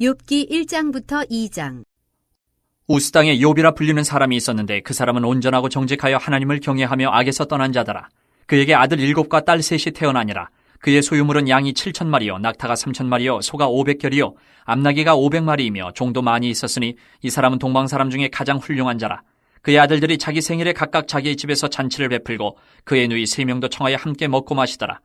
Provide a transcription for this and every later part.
욥기 1장부터 2장. 우스 땅에 욥이라 불리는 사람이 있었는데 그 사람은 온전하고 정직하여 하나님을 경외하며 악에서 떠난 자더라. 그에게 아들 7과 딸 3이 태어나니라. 그의 소유물은 양이 7,000마리요 낙타가 3,000마리요 소가 500결이요 암나귀가 500마리이며 종도 많이 있었으니 이 사람은 동방 사람 중에 가장 훌륭한 자라. 그의 아들들이 자기 생일에 각각 자기의 집에서 잔치를 베풀고 그의 누이 3명도 청하여 함께 먹고 마시더라.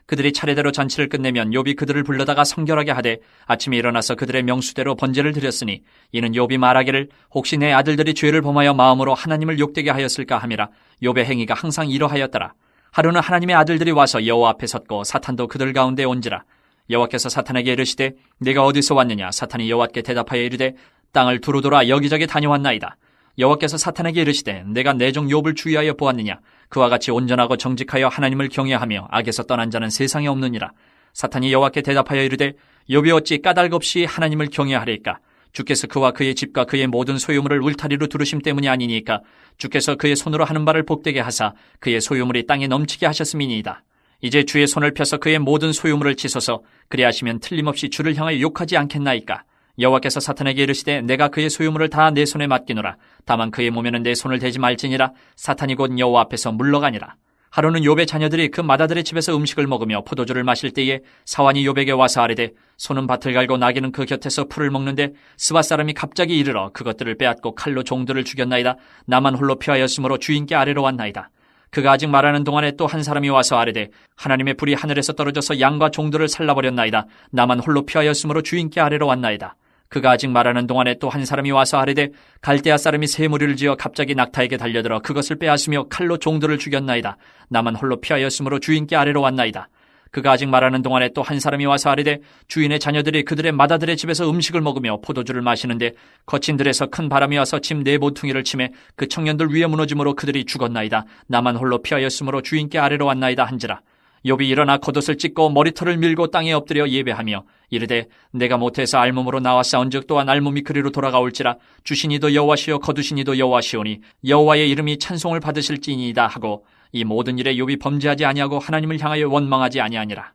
그들이 차례대로 잔치를 끝내면 욥이 그들을 불러다가 성결하게 하되 아침에 일어나서 그들의 명수대로 번제를 드렸으니 이는 욥이 말하기를 혹시 내 아들들이 죄를 범하여 마음으로 하나님을 욕되게 하였을까 함이라. 욥의 행위가 항상 이러하였더라. 하루는 하나님의 아들들이 와서 여호와 앞에 섰고 사탄도 그들 가운데 온지라. 여호와께서 사탄에게 이르시되 네가 어디서 왔느냐. 사탄이 여호와께 대답하여 이르되 땅을 두루 돌아 여기저기 다녀왔나이다. 여호와께서 사탄에게 이르시되 내가 내 종 욥을 주의하여 보았느냐. 그와 같이 온전하고 정직하여 하나님을 경외하며 악에서 떠난 자는 세상에 없느니라. 사탄이 여호와께 대답하여 이르되 욥이 어찌 까닭 없이 하나님을 경외하리까. 주께서 그와 그의 집과 그의 모든 소유물을 울타리로 두르심 때문이 아니니까. 주께서 그의 손으로 하는 바를 복되게 하사 그의 소유물이 땅에 넘치게 하셨음이니이다. 이제 주의 손을 펴서 그의 모든 소유물을 치소서. 그리하시면 틀림없이 주를 향하여 욕하지 않겠나이까. 여호와께서 사탄에게 이르시되 내가 그의 소유물을 다 내 손에 맡기노라. 다만 그의 몸에는 내 손을 대지 말지니라. 사탄이 곧 여호와 앞에서 물러가니라. 하루는 욥의 자녀들이 그 맏아들의 집에서 음식을 먹으며 포도주를 마실 때에 사환이 욥에게 와서 아뢰되 소는 밭을 갈고 나귀는 그 곁에서 풀을 먹는데 스바 사람이 갑자기 이르러 그것들을 빼앗고 칼로 종들을 죽였나이다. 나만 홀로 피하였으므로 주인께 아래로 왔나이다. 그가 아직 말하는 동안에 또 한 사람이 와서 아뢰되 하나님의 불이 하늘에서 떨어져서 양과 종들을 살라버렸나이다. 나만 홀로 피하였으므로 주인께 아래로 왔나이다. 그가 아직 말하는 동안에 또 한 사람이 와서 아뢰되 갈대아 사람이 새 무리를 지어 갑자기 낙타에게 달려들어 그것을 빼앗으며 칼로 종들을 죽였나이다. 나만 홀로 피하였으므로 주인께 아래로 왔나이다. 그가 아직 말하는 동안에 또 한 사람이 와서 아뢰되 주인의 자녀들이 그들의 맏아들의 집에서 음식을 먹으며 포도주를 마시는데 거친 들에서 큰 바람이 와서 집 네 모퉁이를 치매 그 청년들 위에 무너짐으로 그들이 죽었나이다. 나만 홀로 피하였으므로 주인께 아래로 왔나이다 한지라. 욥이 일어나 겉옷을 찢고 머리털을 밀고 땅에 엎드려 예배하며 이르되 내가 모태에서 알몸으로 나와 싸운즉 또한 알몸이 그리로 돌아가올지라. 주시니도 여호와시요 거두시니도 여호와시오니 여호와의 이름이 찬송을 받으실지니이다 하고 이 모든 일에 욥이 범죄하지 아니하고 하나님을 향하여 원망하지 아니하니라.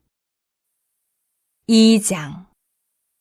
2장.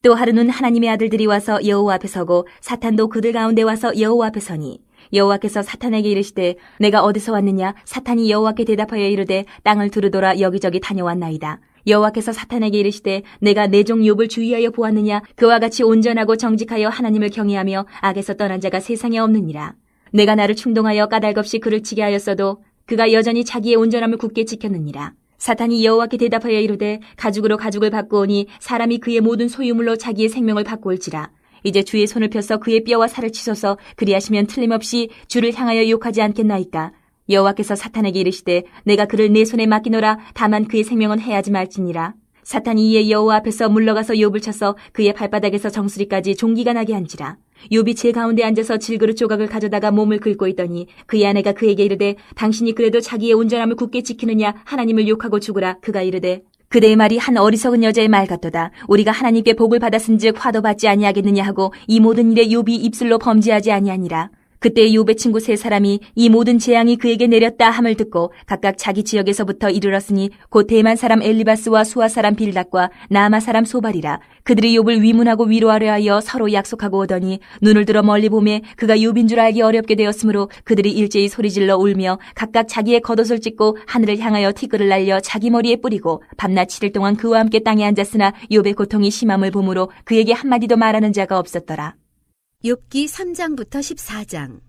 또 하루는 하나님의 아들들이 와서 여호와 앞에 서고 사탄도 그들 가운데 와서 여호와 앞에 서니 여호와께서 사탄에게 이르시되 내가 어디서 왔느냐. 사탄이 여호와께 대답하여 이르되 땅을 두루 돌아 여기저기 다녀왔나이다. 여호와께서 사탄에게 이르시되 내가 내 종 욥을 주의하여 보았느냐. 그와 같이 온전하고 정직하여 하나님을 경외하며 악에서 떠난 자가 세상에 없느니라. 내가 나를 충동하여 까닭 없이 그를 치게 하였어도 그가 여전히 자기의 온전함을 굳게 지켰느니라. 사탄이 여호와께 대답하여 이르되 가죽으로 가죽을 바꾸오니 사람이 그의 모든 소유물로 자기의 생명을 바꾸올지라. 이제 주의 손을 펴서 그의 뼈와 살을 치소서. 그리하시면 틀림없이 주를 향하여 욕하지 않겠나이까. 여호와께서 사탄에게 이르시되 내가 그를 내 손에 맡기노라. 다만 그의 생명은 해하지 말지니라. 사탄이 이에 여호와 앞에서 물러가서 욥을 쳐서 그의 발바닥에서 정수리까지 종기가 나게 한지라. 욥이 제 가운데 앉아서 질그릇 조각을 가져다가 몸을 긁고 있더니 그의 아내가 그에게 이르되 당신이 그래도 자기의 온전함을 굳게 지키느냐. 하나님을 욕하고 죽으라. 그가 이르되 그대의 말이 한 어리석은 여자의 말 같도다. 우리가 하나님께 복을 받았은즉 화도 받지 아니하겠느냐 하고 이 모든 일에 욥이 입술로 범죄하지 아니하니라. 그때 욥의 친구 세 사람이 이 모든 재앙이 그에게 내렸다 함을 듣고 각각 자기 지역에서부터 이르렀으니 곧 대만 사람 엘리바스와 수아 사람 빌닷과 나아마 사람 소발이라. 그들이 욥을 위문하고 위로하려 하여 서로 약속하고 오더니 눈을 들어 멀리 보매 그가 욥인 줄 알기 어렵게 되었으므로 그들이 일제히 소리질러 울며 각각 자기의 겉옷을 찢고 하늘을 향하여 티끌을 날려 자기 머리에 뿌리고 밤낮 7일 동안 그와 함께 땅에 앉았으나 욥의 고통이 심함을 보므로 그에게 한마디도 말하는 자가 없었더라. 욥기 3장부터 14장.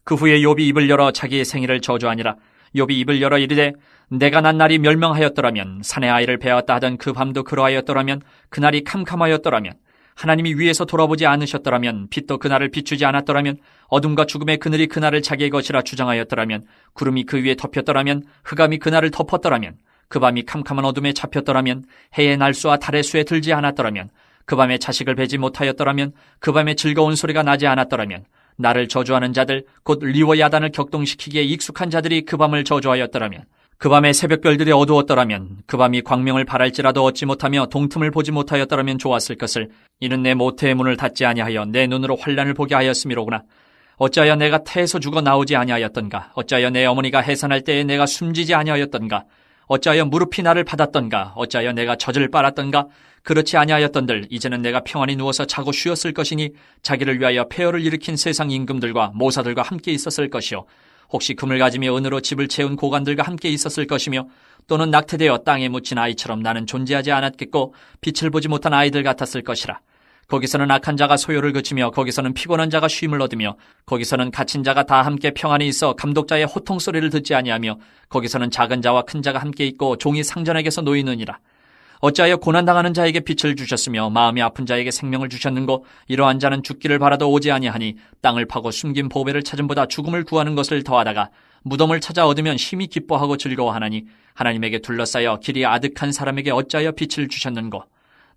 그 후에 욥이 입을 열어 자기의 생일을 저주하니라. 욥이 입을 열어 이르되 내가 난 날이 멸망하였더라면 산의 아이를 배웠다 하던 그 밤도 그러하였더라면 그날이 캄캄하였더라면 하나님이 위에서 돌아보지 않으셨더라면 빛도 그날을 비추지 않았더라면 어둠과 죽음의 그늘이 그날을 자기의 것이라 주장하였더라면 구름이 그 위에 덮였더라면 흑암이 그날을 덮었더라면 그 밤이 캄캄한 어둠에 잡혔더라면 해의 날수와 달의 수에 들지 않았더라면 그 밤에 자식을 베지 못하였더라면 그 밤에 즐거운 소리가 나지 않았더라면 나를 저주하는 자들 곧 리워 야단을 격동시키기에 익숙한 자들이 그 밤을 저주하였더라면 그 밤에 새벽별들이 어두웠더라면 그 밤이 광명을 바랄지라도 얻지 못하며 동틈을 보지 못하였더라면 좋았을 것을. 이는 내 모태의 문을 닫지 아니하여 내 눈으로 환난을 보게 하였음이로구나. 어찌하여 내가 태에서 죽어 나오지 아니하였던가. 어찌하여 내 어머니가 해산할 때에 내가 숨지지 아니하였던가. 어찌하여 무릎이 나를 받았던가? 어찌하여 내가 젖을 빨았던가? 그렇지 아니하였던들 이제는 내가 평안히 누워서 자고 쉬었을 것이니 자기를 위하여 폐허를 일으킨 세상 임금들과 모사들과 함께 있었을 것이요 혹시 금을 가지며 은으로 집을 채운 고관들과 함께 있었을 것이며 또는 낙태되어 땅에 묻힌 아이처럼 나는 존재하지 않았겠고 빛을 보지 못한 아이들 같았을 것이라. 거기서는 악한 자가 소요를 그치며 거기서는 피곤한 자가 쉼을 얻으며 거기서는 갇힌 자가 다 함께 평안히 있어 감독자의 호통 소리를 듣지 아니하며 거기서는 작은 자와 큰 자가 함께 있고 종이 상전에게서 놓이느니라. 어찌하여 고난당하는 자에게 빛을 주셨으며 마음이 아픈 자에게 생명을 주셨는고 이러한 자는 죽기를 바라도 오지 아니하니 땅을 파고 숨긴 보배를 찾음보다 죽음을 구하는 것을 더하다가 무덤을 찾아 얻으면 심히 기뻐하고 즐거워하나니 하나님에게 둘러싸여 길이 아득한 사람에게 어찌하여 빛을 주셨는고.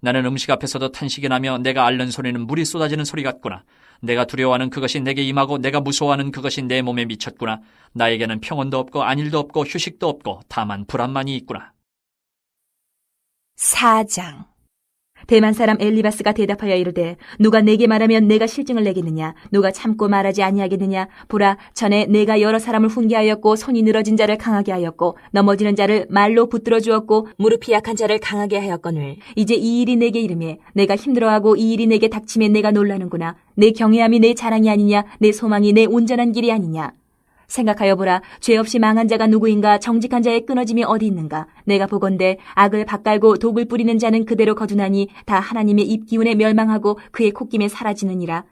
나는 음식 앞에서도 탄식이 나며 내가 앓는 소리는 물이 쏟아지는 소리 같구나. 내가 두려워하는 그것이 내게 임하고 내가 무서워하는 그것이 내 몸에 미쳤구나. 나에게는 평온도 없고 안일도 없고 휴식도 없고 다만 불안만이 있구나. 4장. 대만 사람 엘리바스가 대답하여 이르되 누가 내게 말하면 내가 실증을 내겠느냐? 누가 참고 말하지 아니하겠느냐? 보라, 전에 내가 여러 사람을 훈계하였고 손이 늘어진 자를 강하게 하였고 넘어지는 자를 말로 붙들어 주었고 무릎이 약한 자를 강하게 하였거늘 이제 이 일이 내게 이르매 내가 힘들어하고 이 일이 내게 닥치매 내가 놀라는구나. 내 경외함이 내 자랑이 아니냐? 내 소망이 내 온전한 길이 아니냐? 생각하여 보라. 죄 없이 망한 자가 누구인가? 정직한 자의 끊어짐이 어디 있는가? 내가 보건대 악을 밭갈고 독을 뿌리는 자는 그대로 거두나니 다 하나님의 입 기운에 멸망하고 그의 콧김에 사라지느니라.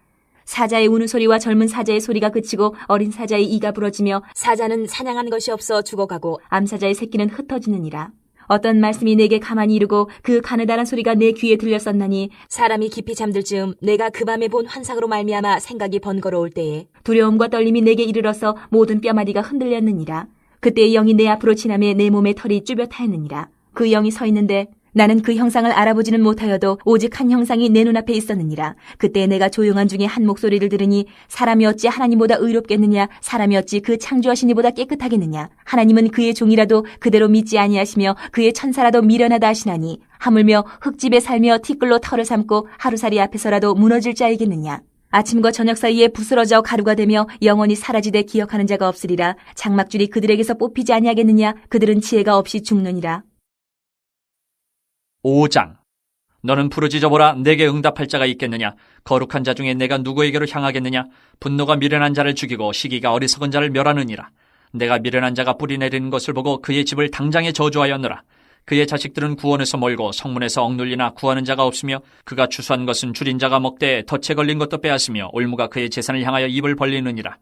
사자의 우는 소리와 젊은 사자의 소리가 그치고 어린 사자의 이가 부러지며 사자는 사냥한 것이 없어 죽어가고 암사자의 새끼는 흩어지느니라. 어떤 말씀이 내게 가만히 이르고 그 가느다란 소리가 내 귀에 들렸었나니 사람이 깊이 잠들 즈음 내가 그 밤에 본 환상으로 말미암아 생각이 번거로울 때에 두려움과 떨림이 내게 이르러서 모든 뼈마디가 흔들렸느니라. 그때 영이 내 앞으로 지나매 내 몸에 털이 쭈뼛하였느니라. 그 영이 서 있는데 나는 그 형상을 알아보지는 못하여도 오직 한 형상이 내 눈앞에 있었느니라. 그때 내가 조용한 중에 한 목소리를 들으니 사람이 어찌 하나님보다 의롭겠느냐? 사람이 어찌 그 창조하신 이보다 깨끗하겠느냐? 하나님은 그의 종이라도 그대로 믿지 아니하시며 그의 천사라도 미련하다 하시나니 하물며 흙집에 살며 티끌로 털을 삼고 하루살이 앞에서라도 무너질 자이겠느냐? 아침과 저녁 사이에 부스러져 가루가 되며 영원히 사라지되 기억하는 자가 없으리라. 장막줄이 그들에게서 뽑히지 아니하겠느냐? 그들은 지혜가 없이 죽느니라. 5장. 너는 부르짖어보라. 내게 응답할 자가 있겠느냐? 거룩한 자 중에 내가 누구에게로 향하겠느냐? 분노가 미련한 자를 죽이고 시기가 어리석은 자를 멸하느니라. 내가 미련한 자가 뿌리내리는 것을 보고 그의 집을 당장에 저주하였노라. 그의 자식들은 구원에서 멀고 성문에서 억눌리나 구하는 자가 없으며 그가 추수한 것은 줄인 자가 먹되 덫에 걸린 것도 빼앗으며 올무가 그의 재산을 향하여 입을 벌리느니라.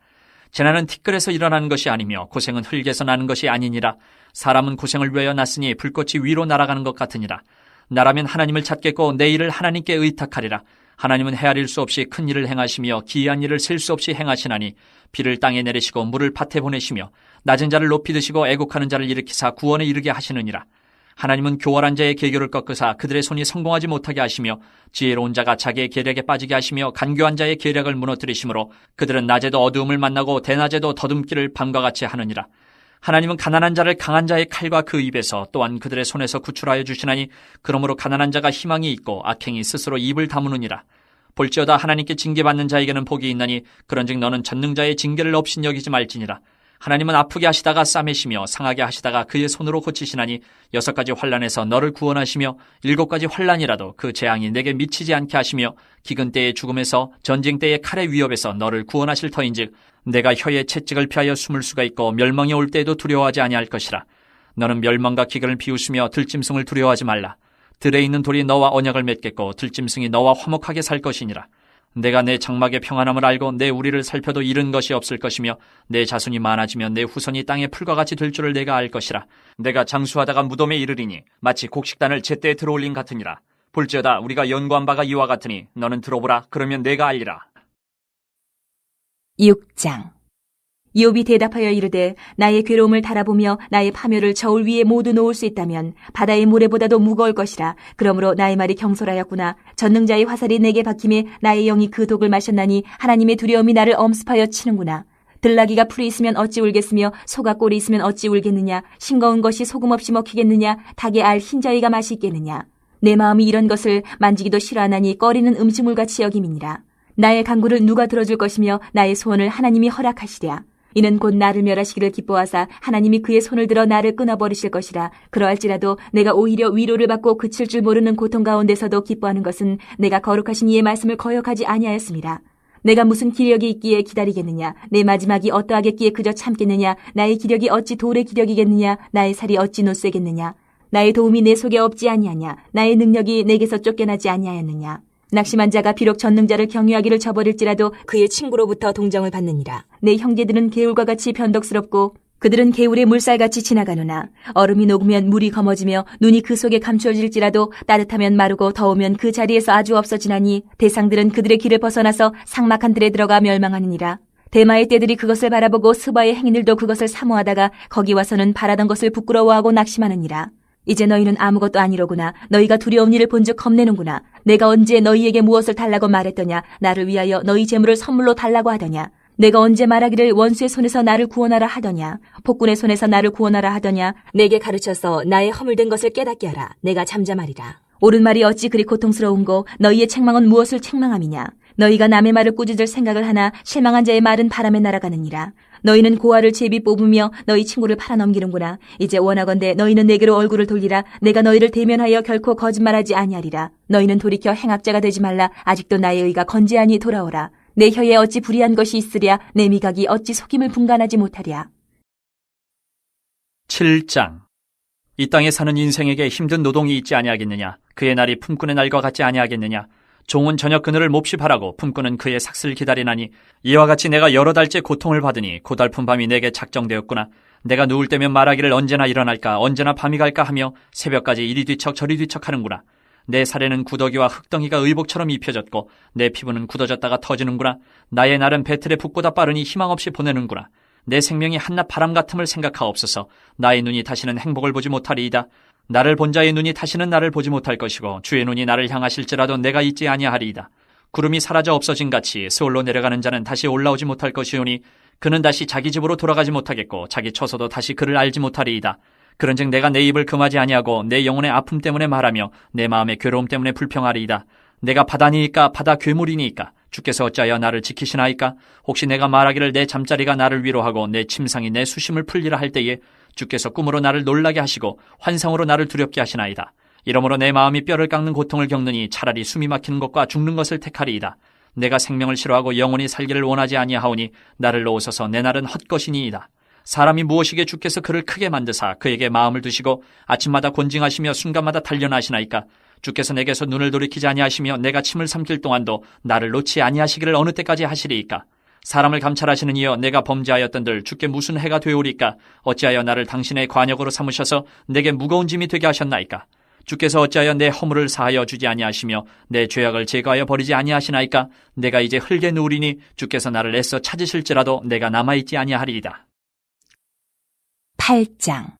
재난은 티끌에서 일어나는 것이 아니며 고생은 흙에서 나는 것이 아니니라. 사람은 고생을 위하여 났으니 불꽃이 위로 날아가는 것 같으니라. 나라면 하나님을 찾겠고 내 일을 하나님께 의탁하리라. 하나님은 헤아릴 수 없이 큰 일을 행하시며 기이한 일을 셀 수 없이 행하시나니 비를 땅에 내리시고 물을 밭에 보내시며 낮은 자를 높이 드시고 애곡하는 자를 일으키사 구원에 이르게 하시느니라. 하나님은 교활한 자의 계교를 꺾으사 그들의 손이 성공하지 못하게 하시며 지혜로운 자가 자기의 계략에 빠지게 하시며 간교한 자의 계략을 무너뜨리시므로 그들은 낮에도 어두움을 만나고 대낮에도 더듬기를 밤과 같이 하느니라. 하나님은 가난한 자를 강한 자의 칼과 그 입에서 또한 그들의 손에서 구출하여 주시나니 그러므로 가난한 자가 희망이 있고 악행이 스스로 입을 다무느니라. 볼지어다 하나님께 징계받는 자에게는 복이 있나니 그런즉 너는 전능자의 징계를 업신여기지 말지니라. 하나님은 아프게 하시다가 싸매시며 상하게 하시다가 그의 손으로 고치시나니 6가지 환난에서 너를 구원하시며 7가지 환난이라도 그 재앙이 내게 미치지 않게 하시며 기근 때의 죽음에서 전쟁 때의 칼의 위협에서 너를 구원하실 터인즉 내가 혀의 채찍을 피하여 숨을 수가 있고 멸망이 올 때에도 두려워하지 아니할 것이라. 너는 멸망과 기근을 비웃으며 들짐승을 두려워하지 말라. 들에 있는 돌이 너와 언약을 맺겠고 들짐승이 너와 화목하게 살 것이니라. 내가 내 장막의 평안함을 알고 내 우리를 살펴도 잃은 것이 없을 것이며 내 자손이 많아지면 내 후손이 땅의 풀과 같이 될 줄을 내가 알 것이라. 내가 장수하다가 무덤에 이르리니 마치 곡식단을 제때에 들어올린 같으니라. 볼지어다 우리가 연구한 바가 이와 같으니 너는 들어보라. 그러면 내가 알리라. 6장. 이욥이 대답하여 이르되 나의 괴로움을 달아보며 나의 파멸을 저울 위에 모두 놓을 수 있다면 바다의 모래보다도 무거울 것이라. 그러므로 나의 말이 경솔하였구나. 전능자의 화살이 내게 박힘에 나의 영이 그 독을 마셨나니 하나님의 두려움이 나를 엄습하여 치는구나. 들나귀가 풀이 있으면 어찌 울겠으며 소가 꼴이 있으면 어찌 울겠느냐. 싱거운 것이 소금 없이 먹히겠느냐. 닭의 알 흰저희가 맛이 있겠느냐. 내 마음이 이런 것을 만지기도 싫어하나니 꺼리는 음식물같이 여김이니라. 나의 간구를 누가 들어줄 것이며 나의 소원을 하나님이 허락하시랴. 이는 곧 나를 멸하시기를 기뻐하사 하나님이 그의 손을 들어 나를 끊어버리실 것이라. 그러할지라도 내가 오히려 위로를 받고 그칠 줄 모르는 고통 가운데서도 기뻐하는 것은 내가 거룩하신 이의 말씀을 거역하지 아니하였습니다. 내가 무슨 기력이 있기에 기다리겠느냐? 내 마지막이 어떠하겠기에 그저 참겠느냐? 나의 기력이 어찌 돌의 기력이겠느냐? 나의 살이 어찌 노쇠겠느냐? 나의 도움이 내 속에 없지 아니하냐? 나의 능력이 내게서 쫓겨나지 아니하였느냐? 낙심한 자가 비록 전능자를 경유하기를 저버릴지라도 그의 친구로부터 동정을 받느니라. 내 형제들은 개울과 같이 변덕스럽고 그들은 개울의 물살같이 지나가느나 얼음이 녹으면 물이 검어지며 눈이 그 속에 감추어질지라도 따뜻하면 마르고 더우면 그 자리에서 아주 없어지나니 대상들은 그들의 길을 벗어나서 삭막한 들에 들어가 멸망하느니라. 대마의 떼들이 그것을 바라보고 스바의 행인들도 그것을 사모하다가 거기 와서는 바라던 것을 부끄러워하고 낙심하느니라. 이제 너희는 아무것도 아니로구나. 너희가 두려운 일을 본즉 겁내는구나. 내가 언제 너희에게 무엇을 달라고 말했더냐? 나를 위하여 너희 재물을 선물로 달라고 하더냐? 내가 언제 말하기를 원수의 손에서 나를 구원하라 하더냐? 폭군의 손에서 나를 구원하라 하더냐? 내게 가르쳐서 나의 허물된 것을 깨닫게 하라. 내가 잠잠하리라. 옳은 말이 어찌 그리 고통스러운고 너희의 책망은 무엇을 책망함이냐? 너희가 남의 말을 꾸짖을 생각을 하나 실망한 자의 말은 바람에 날아가느니라. 너희는 고아를 제비 뽑으며 너희 친구를 팔아넘기는구나. 이제 원하건대 너희는 내게로 얼굴을 돌리라. 내가 너희를 대면하여 결코 거짓말하지 아니하리라. 너희는 돌이켜 행악자가 되지 말라. 아직도 나의 의가 건재하니 돌아오라. 내 혀에 어찌 불의한 것이 있으랴. 내 미각이 어찌 속임을 분간하지 못하랴. 7장. 이 땅에 사는 인생에게 힘든 노동이 있지 아니하겠느냐? 그의 날이 품꾼의 날과 같지 아니하겠느냐? 종은 저녁 그늘을 몹시 바라고 품꾼은 그의 삭슬 기다리나니 이와 같이 내가 여러 달째 고통을 받으니 고달픈 밤이 내게 작정되었구나. 내가 누울 때면 말하기를 언제나 일어날까 언제나 밤이 갈까 하며 새벽까지 이리 뒤척 저리 뒤척 하는구나. 내 살에는 구더기와 흙덩이가 의복처럼 입혀졌고 내 피부는 굳어졌다가 터지는구나. 나의 날은 배틀에 붙고다 빠르니 희망 없이 보내는구나. 내 생명이 한낱 바람 같음을 생각하옵소서. 나의 눈이 다시는 행복을 보지 못하리이다. 나를 본 자의 눈이 다시는 나를 보지 못할 것이고 주의 눈이 나를 향하실지라도 내가 있지 아니하리이다. 구름이 사라져 없어진 같이 스올로 내려가는 자는 다시 올라오지 못할 것이오니 그는 다시 자기 집으로 돌아가지 못하겠고 자기 처소도 다시 그를 알지 못하리이다. 그런즉 내가 내 입을 금하지 아니하고 내 영혼의 아픔 때문에 말하며 내 마음의 괴로움 때문에 불평하리이다. 내가 바다니이까 바다 괴물이니이까 주께서 어찌하여 나를 지키시나이까? 혹시 내가 말하기를 내 잠자리가 나를 위로하고 내 침상이 내 수심을 풀리라 할 때에 주께서 꿈으로 나를 놀라게 하시고 환상으로 나를 두렵게 하시나이다. 이러므로 내 마음이 뼈를 깎는 고통을 겪느니 차라리 숨이 막히는 것과 죽는 것을 택하리이다. 내가 생명을 싫어하고 영원히 살기를 원하지 아니하오니 나를 놓으소서. 내 날은 헛것이니이다. 사람이 무엇이기에 주께서 그를 크게 만드사 그에게 마음을 두시고 아침마다 곤징하시며 순간마다 단련하시나이까? 주께서 내게서 눈을 돌이키지 아니하시며 내가 침을 삼킬 동안도 나를 놓지 아니하시기를 어느 때까지 하시리이까? 사람을 감찰하시는 이여 내가 범죄하였던들 주께 무슨 해가 되오리까? 어찌하여 나를 당신의 관역으로 삼으셔서 내게 무거운 짐이 되게 하셨나이까? 주께서 어찌하여 내 허물을 사하여 주지 아니하시며 내 죄악을 제거하여 버리지 아니하시나이까? 내가 이제 흙에 누우리니 주께서 나를 애써 찾으실지라도 내가 남아있지 아니하리이다. 8장.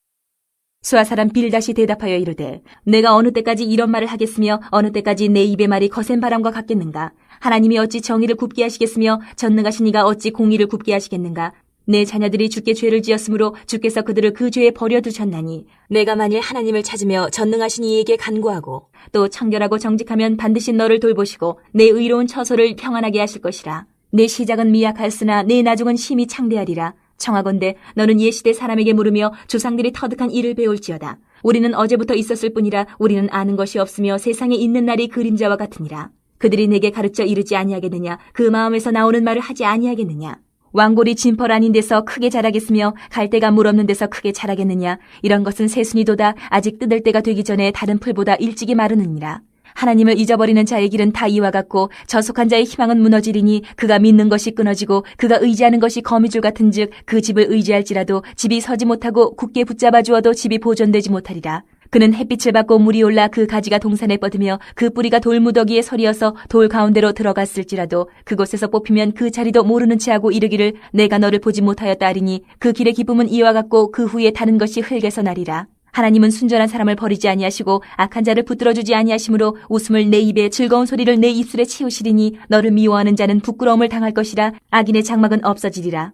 수아 사람 빌닷이 대답하여 이르되 내가 어느 때까지 이런 말을 하겠으며 어느 때까지 내 입의 말이 거센 바람과 같겠는가? 하나님이 어찌 정의를 굽게 하시겠으며 전능하신 이가 어찌 공의를 굽게 하시겠는가? 내 자녀들이 주께 죄를 지었으므로 주께서 그들을 그 죄에 버려두셨나니 내가 만일 하나님을 찾으며 전능하신 이에게 간구하고 또 청결하고 정직하면 반드시 너를 돌보시고 내 의로운 처소를 평안하게 하실 것이라. 내 시작은 미약하였으나 내 나중은 심히 창대하리라. 청하건대 너는 옛시대 사람에게 물으며 조상들이 터득한 일을 배울지어다. 우리는 어제부터 있었을 뿐이라 우리는 아는 것이 없으며 세상에 있는 날이 그림자와 같으니라. 그들이 내게 가르쳐 이르지 아니하겠느냐? 그 마음에서 나오는 말을 하지 아니하겠느냐? 왕골이 진펄 아닌 데서 크게 자라겠으며 갈대가 물 없는 데서 크게 자라겠느냐? 이런 것은 새순이도다. 아직 뜯을 때가 되기 전에 다른 풀보다 일찍이 마르느니라. 하나님을 잊어버리는 자의 길은 다 이와 같고 저속한 자의 희망은 무너지리니 그가 믿는 것이 끊어지고 그가 의지하는 것이 거미줄 같은즉 그 집을 의지할지라도 집이 서지 못하고 굳게 붙잡아 주어도 집이 보존되지 못하리라. 그는 햇빛을 받고 물이 올라 그 가지가 동산에 뻗으며 그 뿌리가 돌무더기에 서리어서 돌 가운데로 들어갔을지라도 그곳에서 뽑히면 그 자리도 모르는 채 하고 이르기를 내가 너를 보지 못하였다 하리니 그 길의 기쁨은 이와 같고 그 후에 다른 것이 흙에서 나리라. 하나님은 순전한 사람을 버리지 아니하시고 악한 자를 붙들어주지 아니하시므로 웃음을 내 입에 즐거운 소리를 내 입술에 치우시리니 너를 미워하는 자는 부끄러움을 당할 것이라. 악인의 장막은 없어지리라.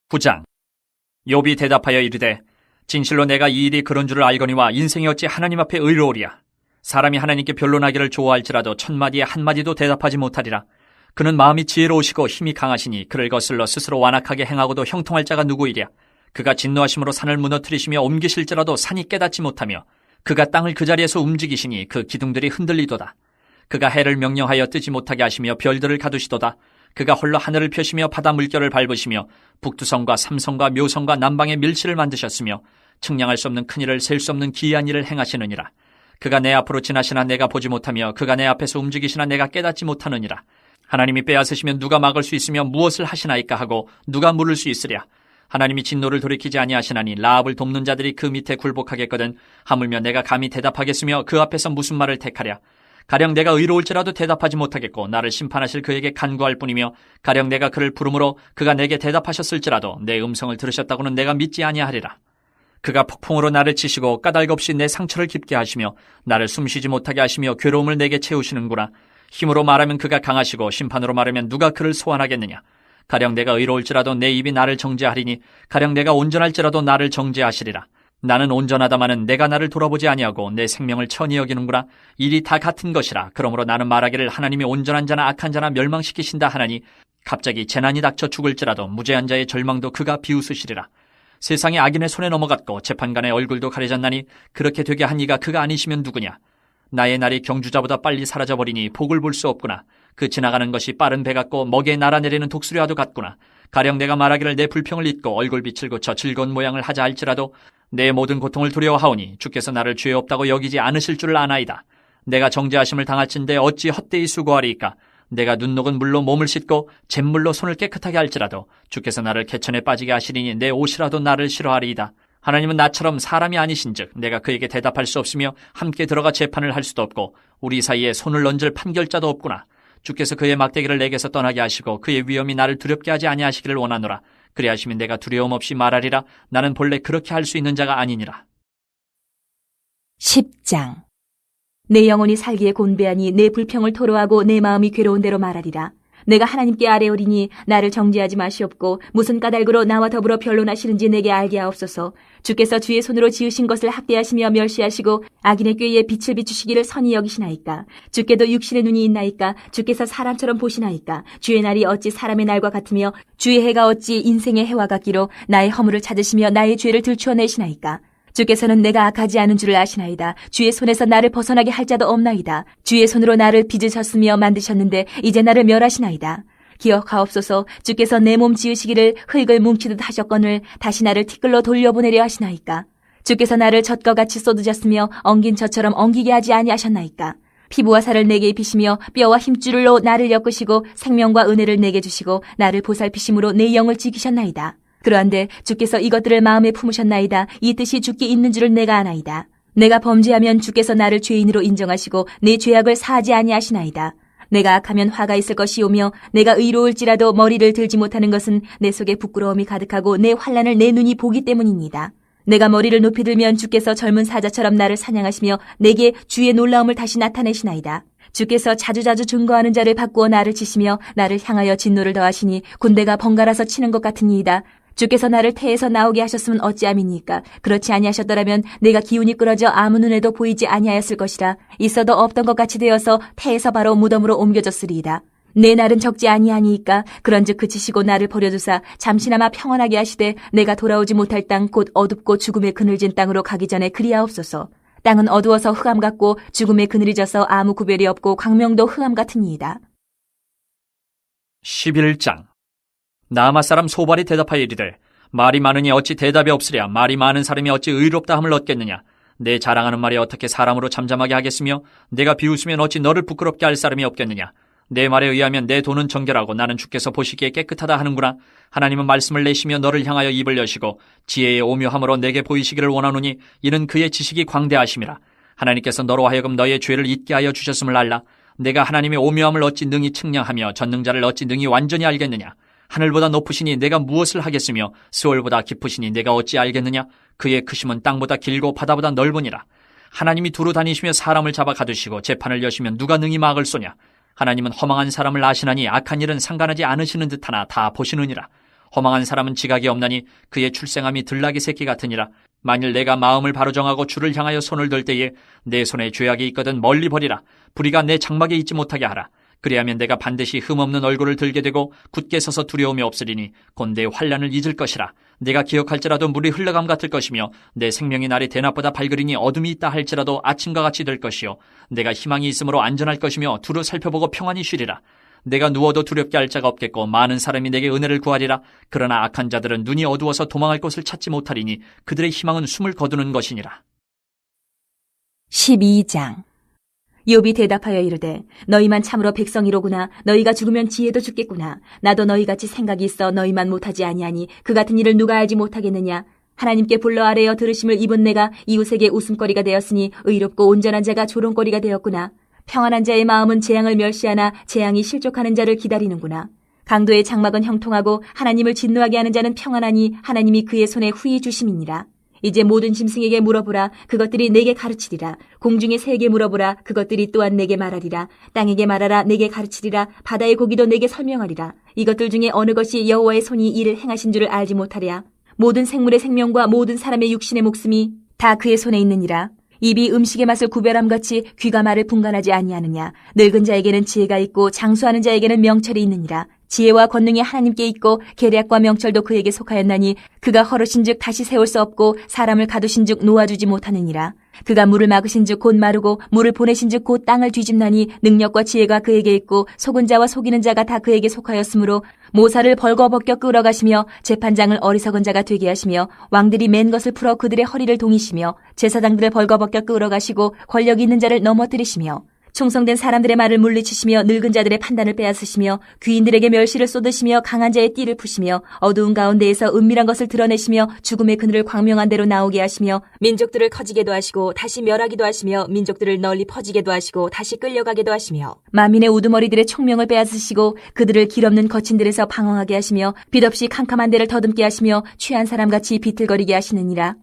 9장. 욥이 대답하여 이르되 진실로 내가 이 일이 그런 줄을 알거니와 인생이 어찌 하나님 앞에 의로우리야. 사람이 하나님께 변론하기를 좋아할지라도 1000마디에 한마디도 대답하지 못하리라. 그는 마음이 지혜로우시고 힘이 강하시니 그를 거슬러 스스로 완악하게 행하고도 형통할 자가 누구이랴. 그가 진노하심으로 산을 무너뜨리시며 옮기실지라도 산이 깨닫지 못하며 그가 땅을 그 자리에서 움직이시니 그 기둥들이 흔들리도다. 그가 해를 명령하여 뜨지 못하게 하시며 별들을 가두시도다. 그가 홀로 하늘을 펴시며 바다 물결을 밟으시며 북두성과 삼성과 묘성과 남방의 밀실을 만드셨으며 측량할 수 없는 큰 일을 셀 수 없는 기이한 일을 행하시느니라. 그가 내 앞으로 지나시나 내가 보지 못하며 그가 내 앞에서 움직이시나 내가 깨닫지 못하느니라. 하나님이 빼앗으시면 누가 막을 수 있으며 무엇을 하시나이까 하고 누가 물을 수 있으랴. 하나님이 진노를 돌이키지 아니하시나니 라합을 돕는 자들이 그 밑에 굴복하겠거든 하물며 내가 감히 대답하겠으며 그 앞에서 무슨 말을 택하랴. 가령 내가 의로울지라도 대답하지 못하겠고 나를 심판하실 그에게 간구할 뿐이며 가령 내가 그를 부르므로 그가 내게 대답하셨을지라도 내 음성을 들으셨다고는 내가 믿지 아니하리라. 그가 폭풍으로 나를 치시고 까닭없이 내 상처를 깊게 하시며 나를 숨쉬지 못하게 하시며 괴로움을 내게 채우시는구나. 힘으로 말하면 그가 강하시고 심판으로 말하면 누가 그를 소환하겠느냐. 가령 내가 의로울지라도 내 입이 나를 정죄하리니 가령 내가 온전할지라도 나를 정죄하시리라. 나는 온전하다마는 내가 나를 돌아보지 아니하고 내 생명을 천히 여기는구나. 일이 다 같은 것이라. 그러므로 나는 말하기를 하나님이 온전한 자나 악한 자나 멸망시키신다 하나니 갑자기 재난이 닥쳐 죽을지라도 무죄한 자의 절망도 그가 비웃으시리라. 세상이 악인의 손에 넘어갔고 재판관의 얼굴도 가려졌나니 그렇게 되게 한 이가 그가 아니시면 누구냐. 나의 날이 경주자보다 빨리 사라져버리니 복을 볼 수 없구나. 그 지나가는 것이 빠른 배 같고 먹이에 날아내리는 독수리와도 같구나. 가령 내가 말하기를 내 불평을 잊고 얼굴빛을 고쳐 즐거운 모양을 하자 할지라도 내 모든 고통을 두려워하오니 주께서 나를 죄 없다고 여기지 않으실 줄을 아나이다. 내가 정죄하심을 당할진대 어찌 헛되이 수고하리이까. 내가 눈 녹은 물로 몸을 씻고 잿물로 손을 깨끗하게 할지라도 주께서 나를 개천에 빠지게 하시리니 내 옷이라도 나를 싫어하리이다. 하나님은 나처럼 사람이 아니신즉 내가 그에게 대답할 수 없으며 함께 들어가 재판을 할 수도 없고 우리 사이에 손을 얹을 판결자도 없구나. 주께서 그의 막대기를 내게서 떠나게 하시고 그의 위엄이 나를 두렵게 하지 아니하시기를 원하노라. 그리하시면 내가 두려움 없이 말하리라. 나는 본래 그렇게 할 수 있는 자가 아니니라. 10장. 내 영혼이 살기에 곤배하니 내 불평을 토로하고 내 마음이 괴로운 대로 말하리라. 내가 하나님께 아뢰오리니 나를 정죄하지 마시옵고 무슨 까닭으로 나와 더불어 변론하시는지 내게 알게 하옵소서. 주께서 주의 손으로 지으신 것을 학대하시며 멸시하시고 악인의 꾀에 빛을 비추시기를 선히 여기시나이까. 주께도 육신의 눈이 있나이까. 주께서 사람처럼 보시나이까. 주의 날이 어찌 사람의 날과 같으며 주의 해가 어찌 인생의 해와 같기로 나의 허물을 찾으시며 나의 죄를 들추어내시나이까. 주께서는 내가 악하지 않은 줄을 아시나이다. 주의 손에서 나를 벗어나게 할 자도 없나이다. 주의 손으로 나를 빚으셨으며 만드셨는데 이제 나를 멸하시나이다. 기억하옵소서. 주께서 내 몸 지으시기를 흙을 뭉치듯 하셨거늘 다시 나를 티끌로 돌려보내려 하시나이까. 주께서 나를 젖과 같이 쏟으셨으며 엉긴 젖처럼 엉기게 하지 아니하셨나이까. 피부와 살을 내게 입히시며 뼈와 힘줄로 나를 엮으시고 생명과 은혜를 내게 주시고 나를 보살피심으로 내 영을 지키셨나이다. 그러한데 주께서 이것들을 마음에 품으셨나이다. 이 뜻이 주께 있는 줄을 내가 아나이다. 내가 범죄하면 주께서 나를 죄인으로 인정하시고 내 죄악을 사하지 아니하시나이다. 내가 악하면 화가 있을 것이오며 내가 의로울지라도 머리를 들지 못하는 것은 내 속에 부끄러움이 가득하고 내 환난을 내 눈이 보기 때문입니다. 내가 머리를 높이 들면 주께서 젊은 사자처럼 나를 사냥하시며 내게 주의 놀라움을 다시 나타내시나이다. 주께서 자주자주 증거하는 자를 바꾸어 나를 치시며 나를 향하여 진노를 더하시니 군대가 번갈아서 치는 것 같으니이다. 주께서 나를 태에서 나오게 하셨으면 어찌함이니까. 그렇지 아니하셨더라면 내가 기운이 끌어져 아무 눈에도 보이지 아니하였을 것이라. 있어도 없던 것 같이 되어서 태에서 바로 무덤으로 옮겨졌으리이다. 내 날은 적지 아니하니이까. 그런즉 그치시고 나를 버려두사 잠시나마 평안하게 하시되 내가 돌아오지 못할 땅 곧 어둡고 죽음의 그늘진 땅으로 가기 전에 그리하옵소서. 땅은 어두워서 흑암 같고 죽음의 그늘이 져서 아무 구별이 없고 광명도 흑암 같으니이다. 11장. 나아마 사람 소발이 대답하여 이르되 말이 많으니 어찌 대답이 없으랴. 말이 많은 사람이 어찌 의롭다 함을 얻겠느냐. 내 자랑하는 말이 어떻게 사람으로 잠잠하게 하겠으며 내가 비웃으면 어찌 너를 부끄럽게 할 사람이 없겠느냐. 내 말에 의하면 내 돈은 정결하고 나는 주께서 보시기에 깨끗하다 하는구나. 하나님은 말씀을 내시며 너를 향하여 입을 여시고 지혜의 오묘함으로 내게 보이시기를 원하노니 이는 그의 지식이 광대하심이라. 하나님께서 너로 하여금 너의 죄를 잊게 하여 주셨음을 알라. 내가 하나님의 오묘함을 어찌 능히 측량하며 전능자를 어찌 능히 완전히 알겠느냐. 하늘보다 높으시니 내가 무엇을 하겠으며 스월보다 깊으시니 내가 어찌 알겠느냐. 그의 크심은 땅보다 길고 바다보다 넓으니라. 하나님이 두루 다니시며 사람을 잡아 가두시고 재판을 여시면 누가 능히 막을 쏘냐. 하나님은 허망한 사람을 아시나니 악한 일은 상관하지 않으시는 듯하나 다 보시느니라. 허망한 사람은 지각이 없나니 그의 출생함이 들나귀 새끼 같으니라. 만일 내가 마음을 바로 정하고 주를 향하여 손을 들 때에 내 손에 죄악이 있거든 멀리 버리라. 불의가 내 장막에 있지 못하게 하라. 그리하면 내가 반드시 흠없는 얼굴을 들게 되고 굳게 서서 두려움이 없으리니 곧 내 환난을 잊을 것이라. 내가 기억할지라도 물이 흘러감 같을 것이며 내 생명의 날이 대낮보다 밝으리니 어둠이 있다 할지라도 아침과 같이 될 것이요 내가 희망이 있으므로 안전할 것이며 두루 살펴보고 평안히 쉬리라. 내가 누워도 두렵게 할 자가 없겠고 많은 사람이 내게 은혜를 구하리라. 그러나 악한 자들은 눈이 어두워서 도망할 곳을 찾지 못하리니 그들의 희망은 숨을 거두는 것이니라. 12장. 욥이 대답하여 이르되 너희만 참으로 백성이로구나. 너희가 죽으면 지혜도 죽겠구나. 나도 너희같이 생각이 있어 너희만 못하지 아니하니 그 같은 일을 누가 알지 못하겠느냐. 하나님께 불러 아뢰어 들으심을 입은 내가 이웃에게 웃음거리가 되었으니 의롭고 온전한 자가 조롱거리가 되었구나. 평안한 자의 마음은 재앙을 멸시하나 재앙이 실족하는 자를 기다리는구나. 강도의 장막은 형통하고 하나님을 진노하게 하는 자는 평안하니 하나님이 그의 손에 후히 주심이니라. 이제 모든 짐승에게 물어보라. 그것들이 내게 가르치리라. 공중의 새에게 물어보라. 그것들이 또한 내게 말하리라. 땅에게 말하라. 내게 가르치리라. 바다의 고기도 내게 설명하리라. 이것들 중에 어느 것이 여호와의 손이 이를 행하신 줄을 알지 못하랴. 모든 생물의 생명과 모든 사람의 육신의 목숨이 다 그의 손에 있느니라. 입이 음식의 맛을 구별함같이 귀가 말을 분간하지 아니하느냐. 늙은 자에게는 지혜가 있고 장수하는 자에게는 명철이 있느니라. 지혜와 권능이 하나님께 있고 계략과 명철도 그에게 속하였나니 그가 허르신즉 다시 세울 수 없고 사람을 가두신즉 놓아주지 못하느니라. 그가 물을 막으신즉 곧 마르고 물을 보내신즉 곧 땅을 뒤집나니 능력과 지혜가 그에게 있고 속은 자와 속이는 자가 다 그에게 속하였으므로 모사를 벌거벗겨 끌어가시며 재판장을 어리석은 자가 되게 하시며 왕들이 맨 것을 풀어 그들의 허리를 동이시며 제사장들을 벌거벗겨 끌어가시고 권력 있는 자를 넘어뜨리시며 충성된 사람들의 말을 물리치시며 늙은 자들의 판단을 빼앗으시며 귀인들에게 멸시를 쏟으시며 강한 자의 띠를 푸시며 어두운 가운데에서 은밀한 것을 드러내시며 죽음의 그늘을 광명한 대로 나오게 하시며 민족들을 커지게도 하시고 다시 멸하기도 하시며 민족들을 널리 퍼지게도 하시고 다시 끌려가게도 하시며 만민의 우두머리들의 총명을 빼앗으시고 그들을 길없는 거친들에서 방황하게 하시며 빛없이 캄캄한 데를 더듬게 하시며 취한 사람같이 비틀거리게 하시느니라.